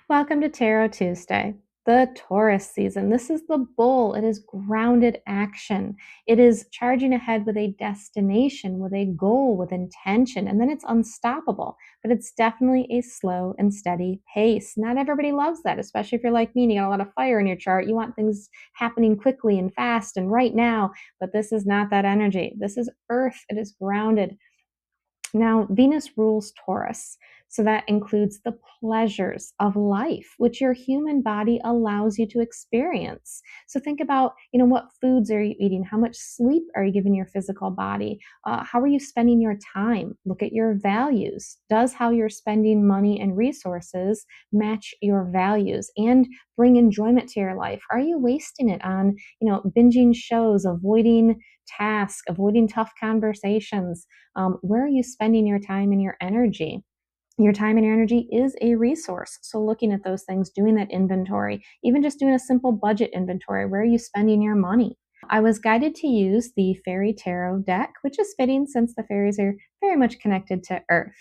Welcome to Tarot Tuesday, the Taurus season. This is the bull. It is grounded action. It is charging ahead with a destination, with a goal, with intention, and then it's unstoppable. But it's definitely a slow and steady pace. Not everybody loves that, especially if you're like me and you got a lot of fire in your chart. You want things happening quickly and fast and right now, but this is not that energy. This is earth. It is grounded. Now, Venus rules Taurus, so that includes the pleasures of life, which your human body allows you to experience. So think about, what foods are you eating? How much sleep are you giving your physical body? How are you spending your time? Look at your values. Does how you're spending money and resources match your values and bring enjoyment to your life? Are you wasting it on, binging shows, avoiding tasks, avoiding tough conversations? Where are you spending your time and your energy? Your time and your energy is a resource. So, looking at those things, doing that inventory, even just doing a simple budget inventory, where are you spending your money? I was guided to use the Fairy Tarot deck, which is fitting since the fairies are very much connected to Earth.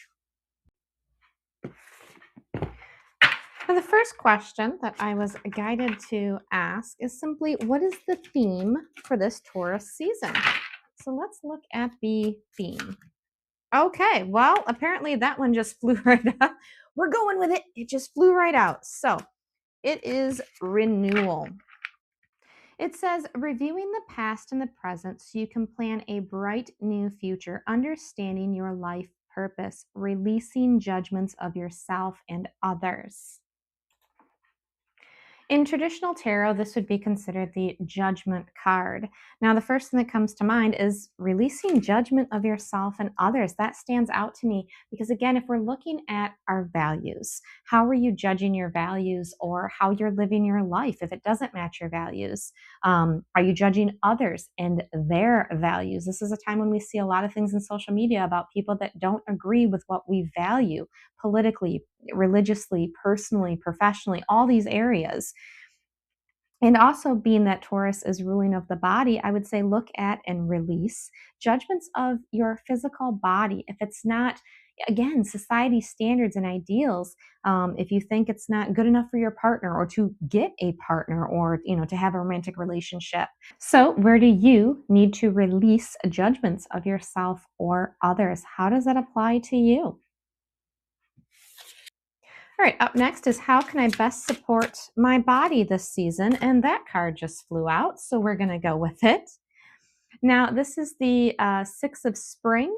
For the first question that I was guided to ask is simply, what is the theme for this Taurus season? So, let's look at the theme. Okay, well, apparently that one just flew right out. We're going with it. It just flew right out. So it is renewal. It says reviewing the past and the present so you can plan a bright new future, understanding your life purpose, releasing judgments of yourself and others. In traditional tarot, this would be considered the judgment card. Now, the first thing that comes to mind is releasing judgment of yourself and others. That stands out to me because, again, if we're looking at our values, how are you judging your values or how you're living your life if it doesn't match your values? Are you judging others and their values? This is a time when we see a lot of things in social media about people that don't agree with what we value politically, religiously, personally, professionally, all these areas. And also, being that Taurus is ruling of the body, I would say look at and release judgments of your physical body. If it's not, again, society standards and ideals, if you think it's not good enough for your partner or to get a partner or, to have a romantic relationship. So, where do you need to release judgments of yourself or others? How does that apply to you? All right, up next is how can I best support my body this season? And that card just flew out, so we're going to go with it. Now, this is the Six of Spring,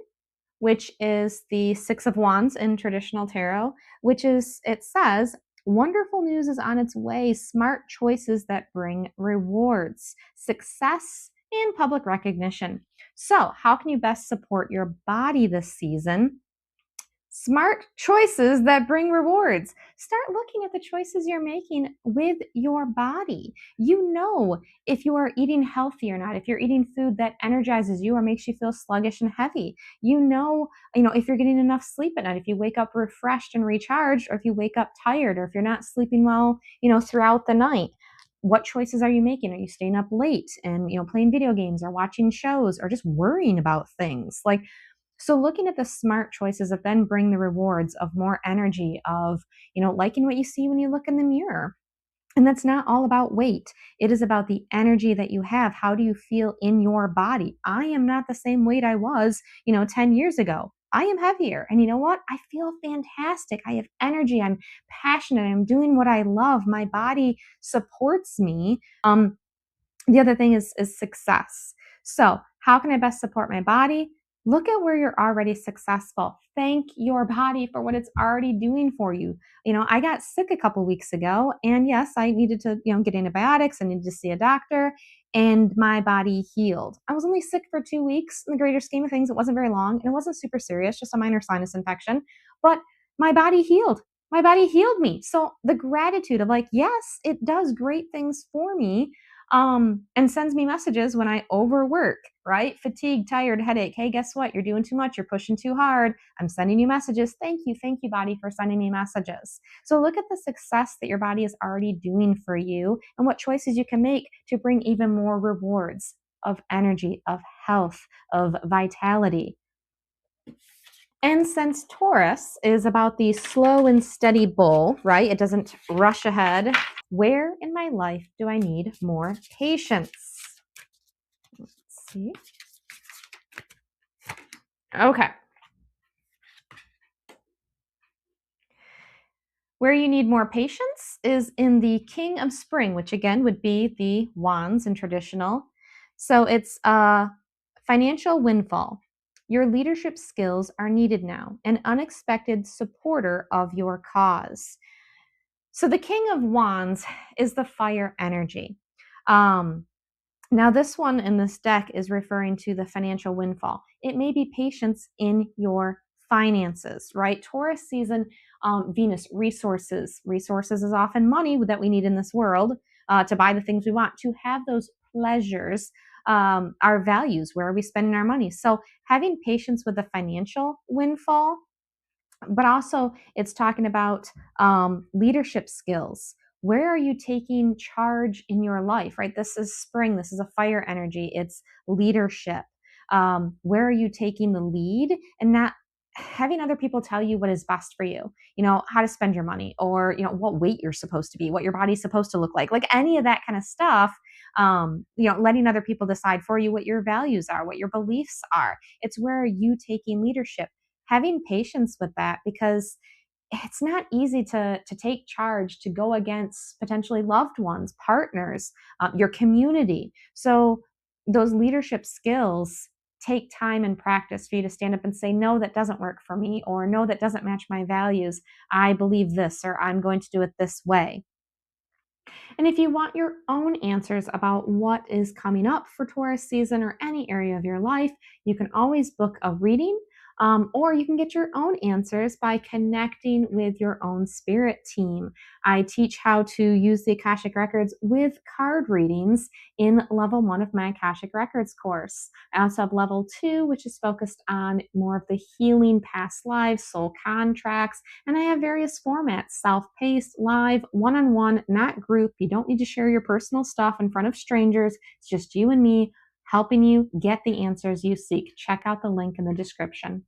which is the Six of Wands in traditional tarot, it says, wonderful news is on its way, smart choices that bring rewards, success, and public recognition. So, how can you best support your body this season? Smart choices that bring rewards. Start looking at the choices you're making with your body. You know if you are eating healthy or not, if you're eating food that energizes you or makes you feel sluggish and heavy. If you're getting enough sleep at night, if you wake up refreshed and recharged, or if you wake up tired, or if you're not sleeping well, throughout the night. What choices are you making? Are you staying up late and, playing video games or watching shows or just worrying about things? So looking at the smart choices that then bring the rewards of more energy, of, liking what you see when you look in the mirror. And that's not all about weight. It is about the energy that you have. How do you feel in your body? I am not the same weight I was, 10 years ago. I am heavier. And you know what? I feel fantastic. I have energy. I'm passionate. I'm doing what I love. My body supports me. The other thing is success. So, how can I best support my body? Look at where you're already successful. Thank your body for what it's already doing for you. I got sick a couple weeks ago, and yes, I needed to, get antibiotics. I needed to see a doctor, and my body healed. I was only sick for 2 weeks. In the greater scheme of things, it wasn't very long, and it wasn't super serious, just a minor sinus infection. But my body healed. My body healed me. So the gratitude of yes, it does great things for me, and sends me messages when I overwork, right? Fatigue, tired, headache. Hey, guess what? You're doing too much. You're pushing too hard. I'm sending you messages. Thank you, body, for sending me messages. So look at the success that your body is already doing for you and what choices you can make to bring even more rewards of energy, of health, of vitality. And since Taurus is about the slow and steady bull, right? It doesn't rush ahead. Where in my life do I need more patience? Let's see. Okay. Where you need more patience is in the King of Spring, which again would be the wands in traditional. So it's a financial windfall. Your leadership skills are needed now, an unexpected supporter of your cause. So the King of Wands is the fire energy. Now, this one in this deck is referring to the financial windfall. It may be patience in your finances, right? Taurus season, Venus, resources. Resources is often money that we need in this world to buy the things we want, to have those pleasures, our values. Where are we spending our money? So, having patience with the financial windfall, but also it's talking about leadership skills. Where are you taking charge in your life, right? This is spring. This is a fire energy. It's leadership. Where are you taking the lead and not having other people tell you what is best for you, how to spend your money, or, what weight you're supposed to be, what your body's supposed to look like any of that kind of stuff. Letting other people decide for you what your values are, what your beliefs are. It's where are you taking leadership, having patience with that, because it's not easy to take charge, to go against potentially loved ones, partners, your community. So those leadership skills take time and practice for you to stand up and say, no, that doesn't work for me, or no, that doesn't match my values. I believe this, or I'm going to do it this way. And if you want your own answers about what is coming up for Taurus season or any area of your life, you can always book a reading, or you can get your own answers by connecting with your own spirit team. I teach how to use the Akashic Records with card readings in level 1 of my Akashic Records course. I also have level 2, which is focused on more of the healing past lives, soul contracts, and I have various formats: self-paced, live, one-on-one, not group. You don't need to share your personal stuff in front of strangers. It's just you and me helping you get the answers you seek. Check out the link in the description.